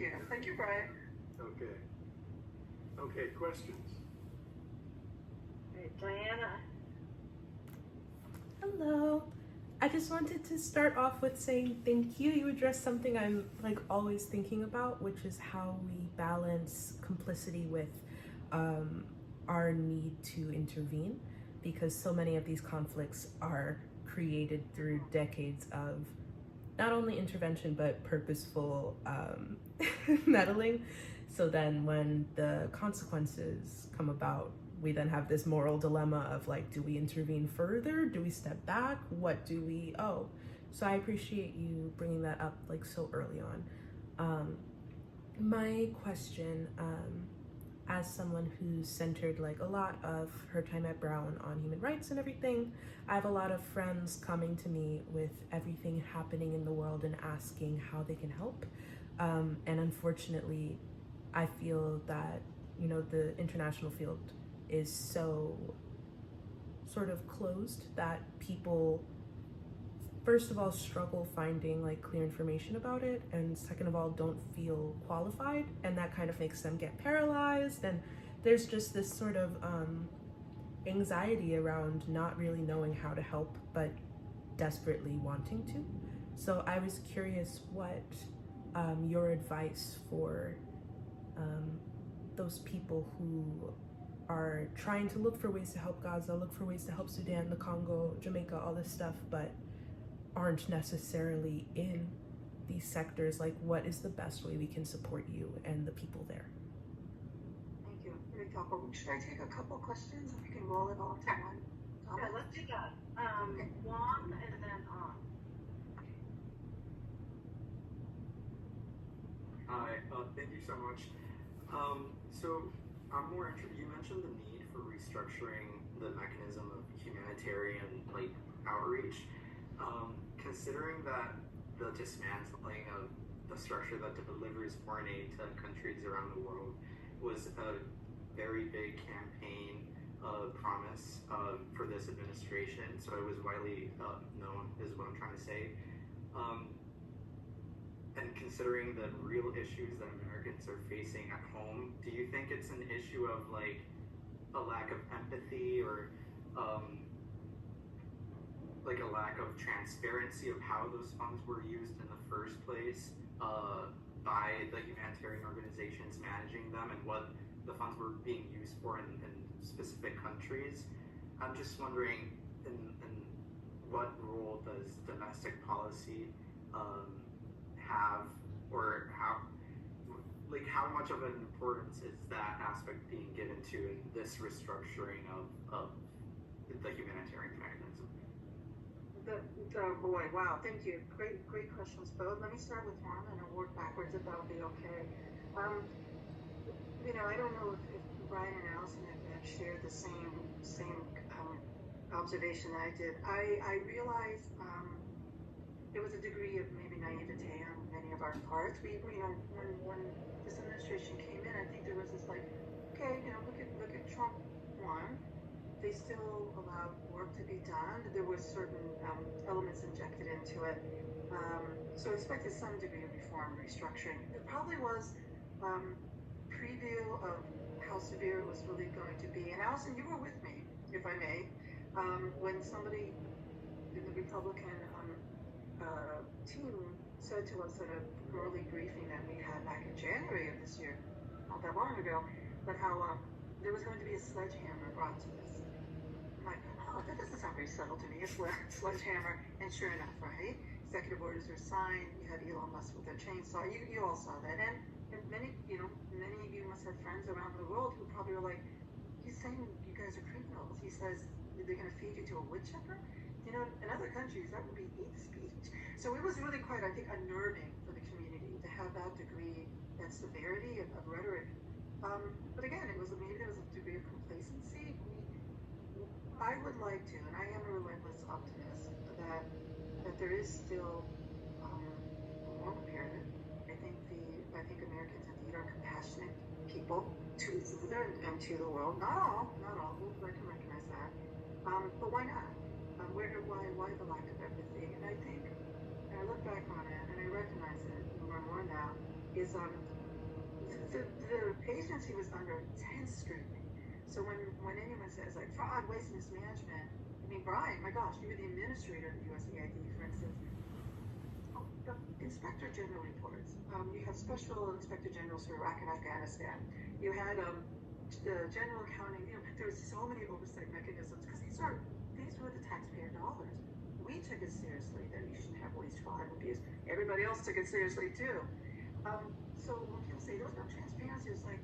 you. Thank you, Brian. Okay. Okay, questions? Hey, Diana. Hello. I just wanted to start off with saying thank you. You addressed something I'm like always thinking about, which is how we balance complicity with our need to intervene, because so many of these conflicts are created through decades of not only intervention but purposeful meddling. So then when the consequences come about, we then have this moral dilemma of like, do we intervene further? Do we step back? What do we, oh. So I appreciate you bringing that up like so early on. My question, as someone who's centered like a lot of her time at Brown on human rights and everything, I have a lot of friends coming to me with everything happening in the world and asking how they can help. And unfortunately, I feel that, you know, the international field is so sort of closed that people, first of all, struggle finding like clear information about it, and second of all, don't feel qualified, and that kind of makes them get paralyzed. And there's just this sort of anxiety around not really knowing how to help but desperately wanting to. So I was curious what your advice for those people who are trying to look for ways to help Gaza, look for ways to help Sudan, the Congo, Jamaica, all this stuff, but aren't necessarily in these sectors. Like, what is the best way we can support you and the people there? Thank you. Should I take a couple questions? We can roll it all to one. Yeah, let's do that. Okay. Juan and then on. Hi, thank you so much. So I'm more interested, you mentioned the need for restructuring the mechanism of humanitarian like outreach. Considering that the dismantling of the structure that delivers foreign aid to countries around the world was a very big campaign promise for this administration, so it was widely known, is what I'm trying to say. And considering the real issues that Americans are facing at home, do you think it's an issue of like a lack of empathy or like a lack of transparency of how those funds were used in the first place by the humanitarian organizations managing them, and what the funds were being used for in specific countries? I'm just wondering, in what role does domestic policy have, or how much of an importance is that aspect being given to in this restructuring of the humanitarian mechanism? Boy, wow, thank you. Great questions both. Let me start with one and I'll work backwards if that'll be okay. You know, I don't know if Brian and Allison have shared the same observation I did. I realized there was a degree of maybe naivete on many of our parts. We, you know, when this administration came in, I think there was this like, okay, you know, look at Trump won. They still allowed work to be done. There was certain elements injected into it. So I expected some degree of reform, restructuring. There probably was preview of how severe it was really going to be. And Allison, you were with me, if I may, when somebody in the Republican team said to us at an early briefing that we had back in January of this year, not that long ago, but how there was going to be a sledgehammer brought to this. I'm like, oh, that doesn't sound very subtle to me. It's a sledgehammer, and sure enough, right? Executive orders were signed. You had Elon Musk with their chainsaw. You all saw that, and many of you must have friends around the world who probably were like, he's saying you guys are criminals. He says they're going to feed you to a wood chipper. You know, in other countries that would be hate speech. So it was really quite, I think, unnerving for the community to have that degree, that severity of rhetoric. But again, maybe there was a degree of complacency. I would like to, and I am a relentless optimist, that there is still a long period. I think Americans indeed are compassionate people to each other and to the world. Not all. I can recognize that. But why not? Why the lack of empathy? And I think, and I look back on it, and I recognize it more and more now. is the agency was under intense scrutiny. So when anyone says like fraud, waste, mismanagement, I mean, Brian, my gosh, you were the administrator of the USAID, for instance. Oh, the Inspector General reports. You have Special Inspector Generals for Iraq and Afghanistan. You had the General Accounting. You know, there were so many oversight mechanisms because these were the taxpayer dollars. We took it seriously that you shouldn't have waste, fraud, and abuse. Everybody else took it seriously too. So when people say there was no transparency, it's like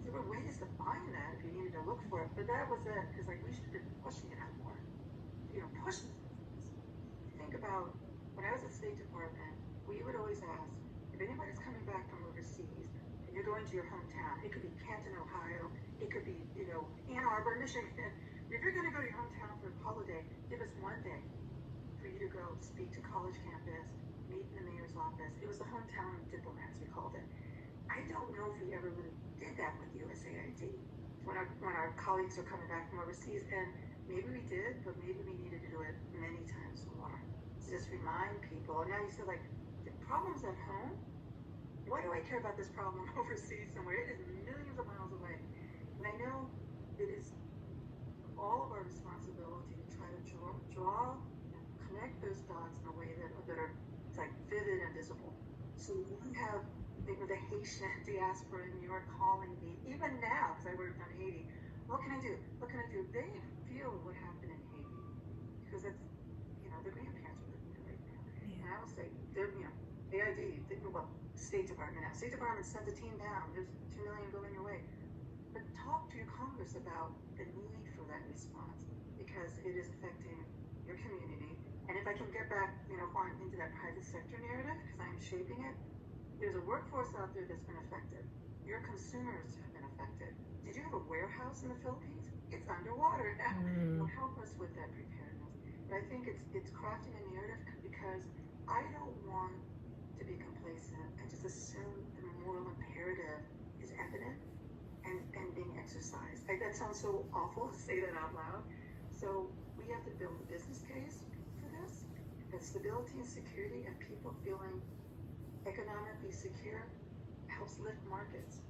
there were ways to find that if you needed to look for it, but that was it because like we should have been pushing it out more. You know, pushing things. Think about when I was at State Department, we would always ask if anybody's coming back from overseas and you're going to your hometown. It could be Canton, Ohio. It could be Ann Arbor, Michigan. If you're going to go to your hometown for a holiday, give us one day for you to go speak to college campus, meet in the mayor's office. It was the hometown diplomats, we called it. I don't know if we ever really did that with USAID when our colleagues are coming back from overseas, and maybe we did, but maybe we needed to do it many times more. To just remind people. And now you said like the problems at home. Why do I care about this problem overseas somewhere? It is millions of miles away, and I know it is all of our responsibility to try to draw connect those dots in a way that are like vivid and visible. So we have the Haitian diaspora in New York calling me, even now, because I worked on Haiti. What can I do? What can I do? They feel what happened in Haiti because it's, the grandparents are living there right now. And I will say, AID, State Department now. State Department sent a team down. There's $2 million going your way. But talk to your Congress about the need for that response because it is affecting your community. And if I can get back, into that private sector narrative, because I'm shaping it, there's a workforce out there that's been affected. Your consumers have been affected. Did you have a warehouse in the Philippines? It's underwater now. Will help us with that preparedness. But I think it's crafting a narrative because I don't want to be complacent and just assume the moral imperative is evident and being exercised. That sounds so awful to say that out loud. So we have to build a business case for this. That stability and security and people feeling economically secure helps lift markets.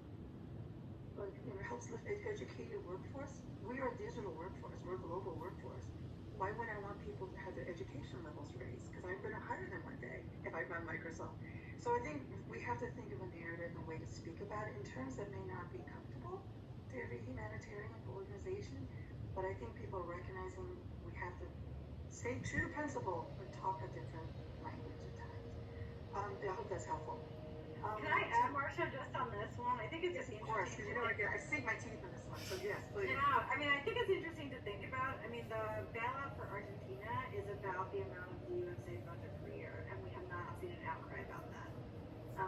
But helps lift educated workforce. We are a digital workforce. We're a global workforce. Why would I want people to have their education levels raised? Because I'm going to hire them one day if I run Microsoft. So I think we have to think of a narrative and a way to speak about it in terms that may not be comfortable to every humanitarian organization. But I think people are recognizing we have to stay true to principle but talk a different language at times. I hope that's helpful. Can I add, Marcia, just on this one? I think it's Yes, just of course, interesting. because I sink my teeth in this one. So yes, please. Yeah, I mean, I think it's interesting to think about. I mean, the bailout for Argentina is about the amount of the USAID budget per year, and we have not seen an outcry about that.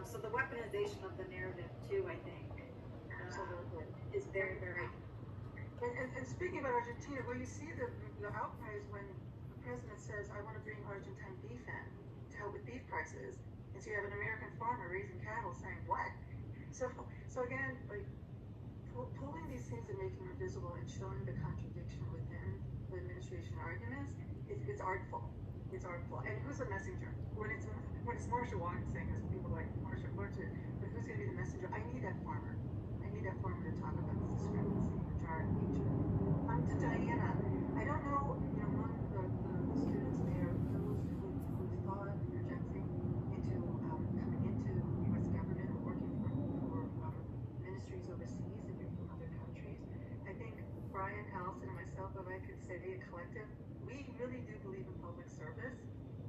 So the weaponization of the narrative, too, I think, Absolutely. is very, very. And speaking about Argentina, where you see the outcries when the president says, I want to bring Argentine beef in to help with beef prices. And so you have an American farmer raising cattle saying, what? So again, like pulling these things and making them visible and showing the contradiction within the administration arguments, it's artful. It's artful. And who's the messenger? When it's Marsha Watkins saying this, people are like, Marsha, but who's going to be the messenger? I need that farmer. I need that farmer to talk about this discrepancy, the jar of nature. To Diana, I don't know, among the students there, those who thought and projecting into coming into the U.S. government or working for ministries overseas and from other countries. I think Brian, Allison, and myself, if I could say a collective, we really do believe in public service.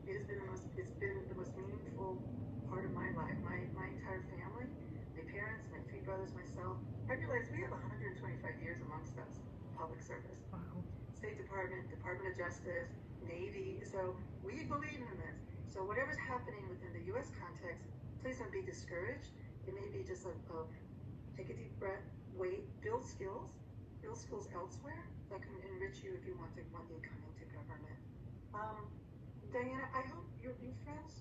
It's been the most meaningful part of my life. My entire family, my parents, my three brothers, myself. I realized we have 125 years amongst us. Public service. Wow. State Department, Department of Justice, Navy. So we believe in this. So whatever's happening within the U.S. context, please don't be discouraged. It may be just take a deep breath, wait, build skills elsewhere that can enrich you if you want to one day come into government. Diana, I hope your friends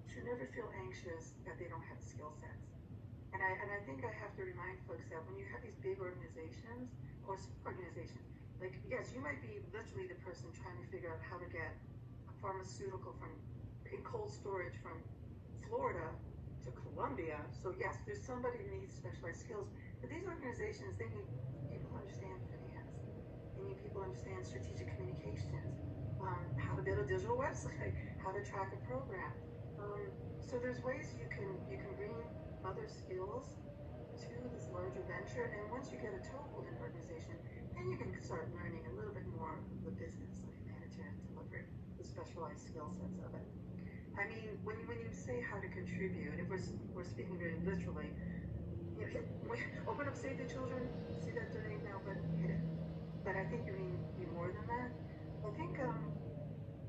should never feel anxious that they don't have skill sets. And I think I have to remind folks that when you have these big organizations, like, yes, you might be literally the person trying to figure out how to get a pharmaceutical in cold storage from Florida to to Columbia. So yes, there's somebody who needs specialized skills, but these organizations, they need people who understand finance. They need people who understand strategic communications, how to build a digital website, how to track a program. So there's ways you can bring other skills to this larger venture, and once you get a toehold in an organization, then you can start learning a little bit more of the business of humanitarian delivery, the specialized skill sets of it. I mean, when you say how to contribute, if we're speaking very literally, you know, open up Save the Children, see that donate now, but hit it. But I think you mean more than that. I think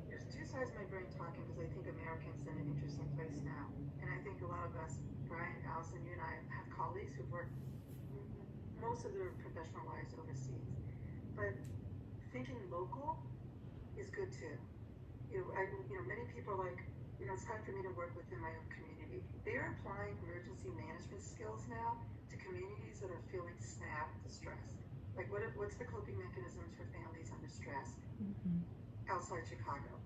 there's two sides of my brain talking, because I think Americans in an interesting place now, and I think a lot of us, Brian, Allison, you and I have colleagues who've worked most of their professional lives overseas, but thinking local is good too. Many people are like, it's time for me to work within my own community. They're applying emergency management skills now to communities that are feeling SNAP distress. Like, what's the coping mechanisms for families under stress outside Chicago?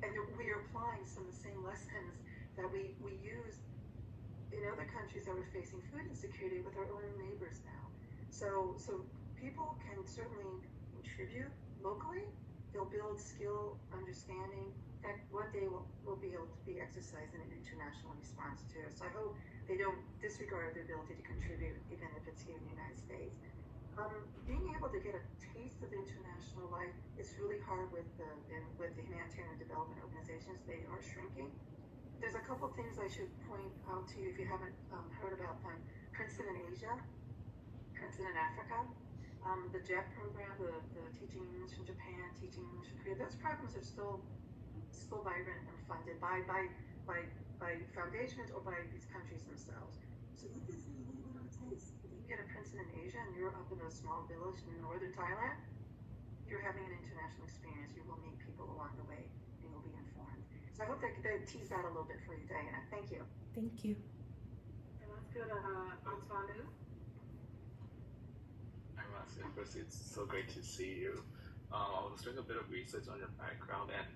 And we are applying some of the same lessons that we use in other countries that are facing food insecurity with our own neighbors now. So people can certainly contribute locally. They'll build skill, understanding, that one day will be able to be exercised in an international response too. So I hope they don't disregard their ability to contribute, even if it's here in the United States. Being able to get a taste of international life is really hard with the humanitarian development organizations. They are shrinking. There's a couple things I should point out to you if you haven't heard about them. Princeton in Asia, Princeton in Africa, the JET program, the teaching English in Japan, teaching English in Korea. Those programs are still vibrant and funded by foundations or by these countries themselves. So this is a little bit of a taste. If you get a Princeton in Asia and you're up in a small village in northern Thailand, you're having an international experience. You will meet people along the way and you'll be informed. So I hope that teased out a little bit for you, Diana. Thank you. Thank you. And let's go to Antwanu. Hi, Marcia. First, it's so great to see you. I was doing a bit of research on your background, and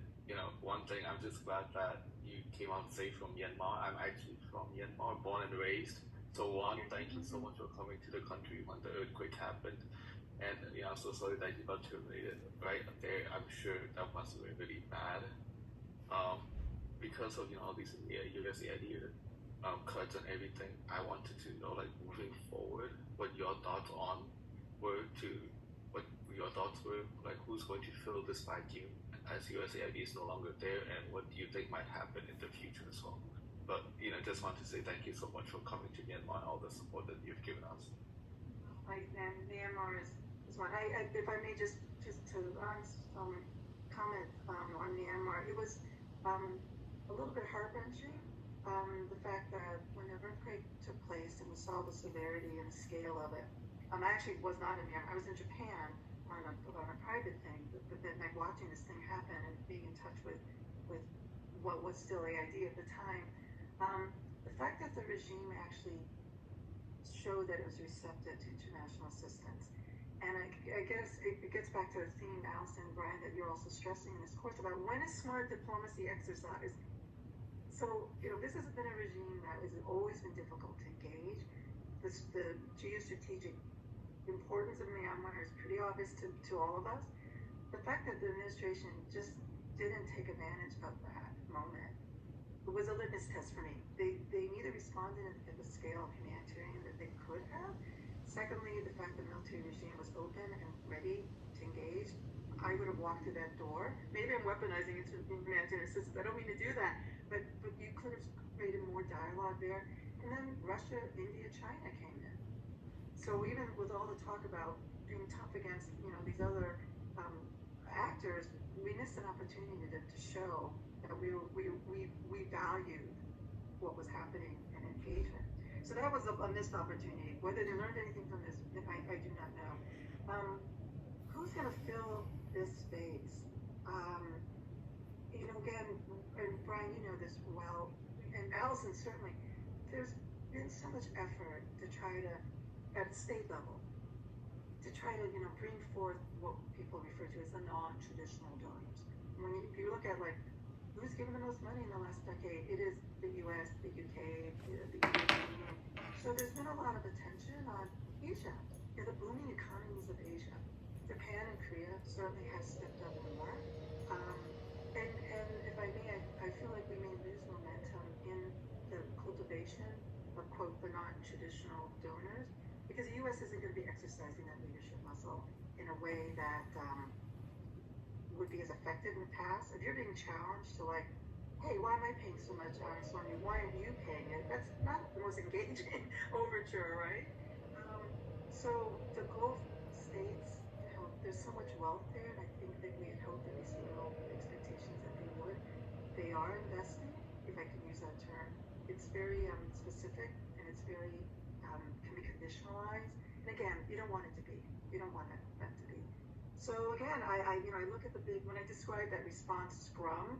one thing, I'm just glad that you came out safe from Myanmar. I'm actually from Myanmar, born and raised. So one, thank you so much for coming to the country when the earthquake happened. And I'm so sorry that you got terminated right there. I'm sure that must have been really bad. Because of all these USAID cuts and everything, I wanted to know, like, moving forward, what your thoughts were, like, who's going to fill this vacuum as USAID is no longer there, and what do you think might happen in the future as well. But just want to say thank you so much for coming to Myanmar and all the support that you've given us. And Myanmar is one. If I may just to comment on Myanmar, it was a little bit heart-wrenching. The fact that when the earthquake took place and we saw the severity and the scale of it, I actually was not in Myanmar. I was in Japan on a private thing, but then like watching this thing happen and being in touch with what was still AID at the time. The fact that the regime actually showed that it was receptive to international assistance. And I guess it gets back to the theme, Allison and Brian, that you're also stressing in this course about when is smart diplomacy exercised. So, this has been a regime that has always been difficult to engage. The geostrategic importance of Myanmar is pretty obvious to all of us. The fact that the administration just didn't take advantage of that moment, it was a litmus test for me. They neither responded at the scale of humanitarian that they could have. Secondly, the fact that the military regime was open and ready to engage. I would have walked through that door. Maybe I'm weaponizing it to humanitarian assistance. I don't mean to do that, but you could have created more dialogue there. And then Russia, India, China came in. So even with all the talk about being tough against these other actors, we missed an opportunity to show that we valued what was happening in engagement. So that was a missed opportunity. Whether they learned anything from this, I do not know. Who's going to fill this space? Again, and Brian, you know this well, and Allison certainly, there's been so much effort to try to, at state level, to try to, bring forth what people refer to as the non-traditional donors. When you look at, like, who's given the most money in the last decade, it is the US, the UK, the European Union. So there's been a lot of attention on Asia, the booming economies of Asia. Japan and Korea certainly have stepped up more. And if I may, I feel like we may lose momentum in the cultivation of, quote, the non-traditional donors, because the U.S. isn't going to be exercising that leadership muscle in a way that would be as effective in the past. If you're being challenged to like, hey, why am I paying so much on Sonia? Why aren't you paying it? That's not the most engaging overture, right? So the Gulf states, there's so much wealth there, and I think that we had hoped, at least no expectations that they would. They are investing, if I can use that term. It's very specific, and it's very can be conditionalized. And again, you don't want it to be. You don't want that to be. So again, I look at the big, when I describe that response scrum,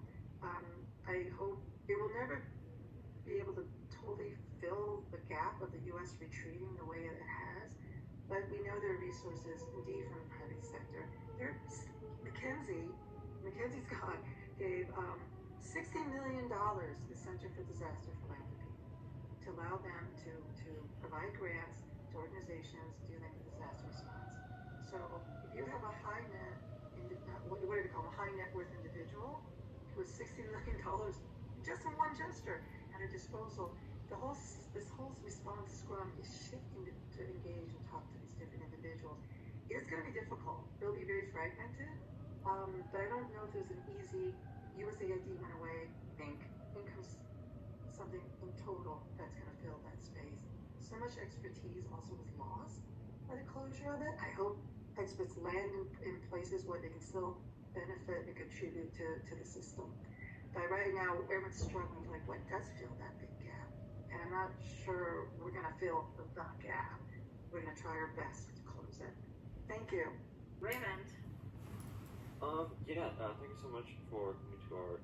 I hope it will never be able to totally fill the gap of the U.S. retreating the way it has. But we know there are resources, indeed, from the private sector. McKenzie's gave $60 million to the Center for Disaster Philanthropy to allow them to provide grants to organizations dealing with disaster response. So if you have a high net worth individual with $60 million just in one gesture at her disposal, this whole response scrum is shifting to engage and talk to these different individuals. It's going to be difficult. It'll be very fragmented, but I don't know if there's an easy USAID went away. In comes something in total that's going to fill that space. So much expertise also was lost by the closure of it. I hope experts land in places where they can still benefit and contribute to the system. But right now, everyone's struggling with what does fill that big gap. And I'm not sure we're going to fill the gap. We're going to try our best to close it. Thank you. Raymond. Thank you so much for coming to our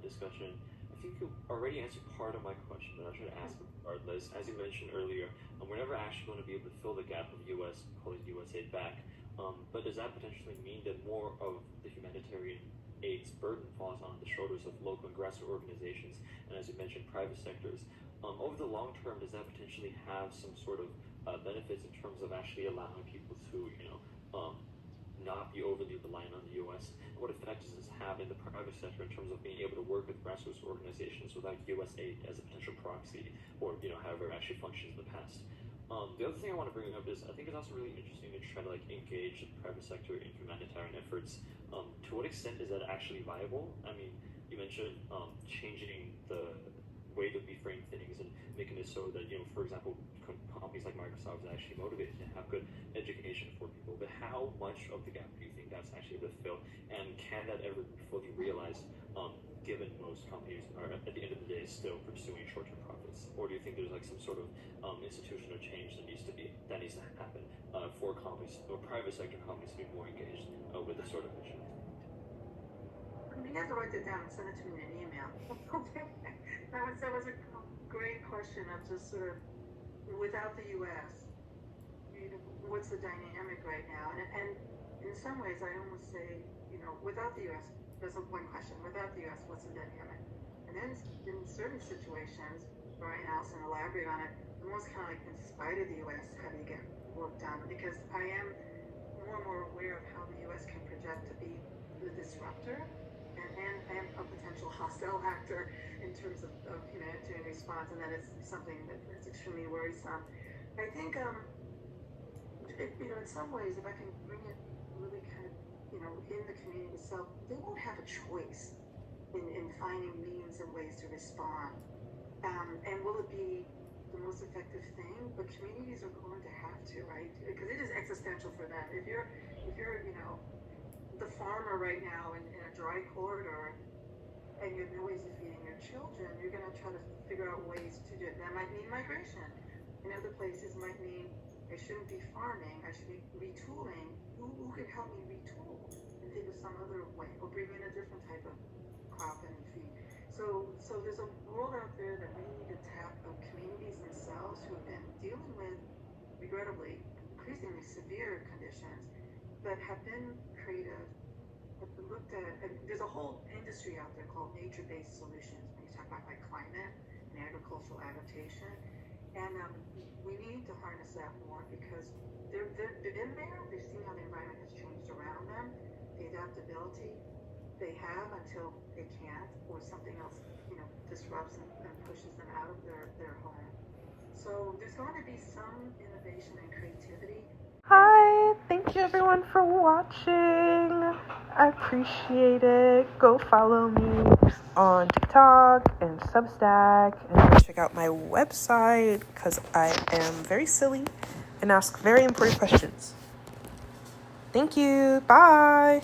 discussion. I think you already answered part of my question, but I should ask regardless. As you mentioned earlier, we're never actually going to be able to fill the gap of U.S. pulling USAID back. But does that potentially mean that more of the humanitarian aid's burden falls on the shoulders of local and grassroots organizations, and as you mentioned, private sectors? Over the long term, does that potentially have some sort of benefits in terms of actually allowing people to, not be overly reliant on the U.S.? And what effect does this have in the private sector in terms of being able to work with grassroots organizations without U.S. aid as a potential proxy, or however it actually functions in the past? The other thing I want to bring up is I think it's also really interesting to try to engage the private sector in humanitarian efforts. To what extent is that actually viable? I mean, you mentioned changing the way that we frame things and making it so that, for example, companies like Microsoft is actually motivated to have good education for people. But how much of the gap do you think that's actually able to fill? And can that ever be fully realized, given most companies are, at the end of the day, still pursuing short-term profits? Or do you think there's some sort of institutional change that needs to happen for companies or private sector companies to be more engaged with this sort of mission? You have to write it down and send it to me in an email. That was a great question of just sort of, without the U.S., what's the dynamic right now? And in some ways, I almost say, without the U.S., there's one question. Without the U.S., what's the dynamic? And then in certain situations, Brian Allison elaborate on it, almost kind of like in spite of the U.S., how do you get work done? Because I am more and more aware of how the U.S. can project to be the disruptor and a potential hostile actor in terms of humanitarian response, and that is something that's extremely worrisome. I think, in some ways, if I can bring it really kind of, in the community itself, they won't have a choice in finding means and ways to respond. And will it be the most effective thing? But communities are going to have to, right? Because it is existential for them. If you're, the farmer right now in a dry corridor, and you have no ways of feeding your children, you're going to try to figure out ways to do it. That might mean migration. In other places might mean I shouldn't be farming, I should be retooling. Who could help me retool and think of some other way, or bring in a different type of crop and feed? So there's a world out there that we need to tap of communities themselves who have been dealing with, regrettably, increasingly severe conditions, but have been creative, have been looked at. And there's a whole industry out there called nature-based solutions. When you talk about climate and agricultural adaptation, and we need to harness that more because they've been there. They've seen how the environment has changed around them. The adaptability they have until they can't, or something else, disrupts and pushes them out of their home. So there's going to be some innovation and creativity. Hi, thank you everyone for watching. I appreciate it. Go follow me on TikTok and Substack, and go check out my website because I am very silly and ask very important questions. Thank you. Bye.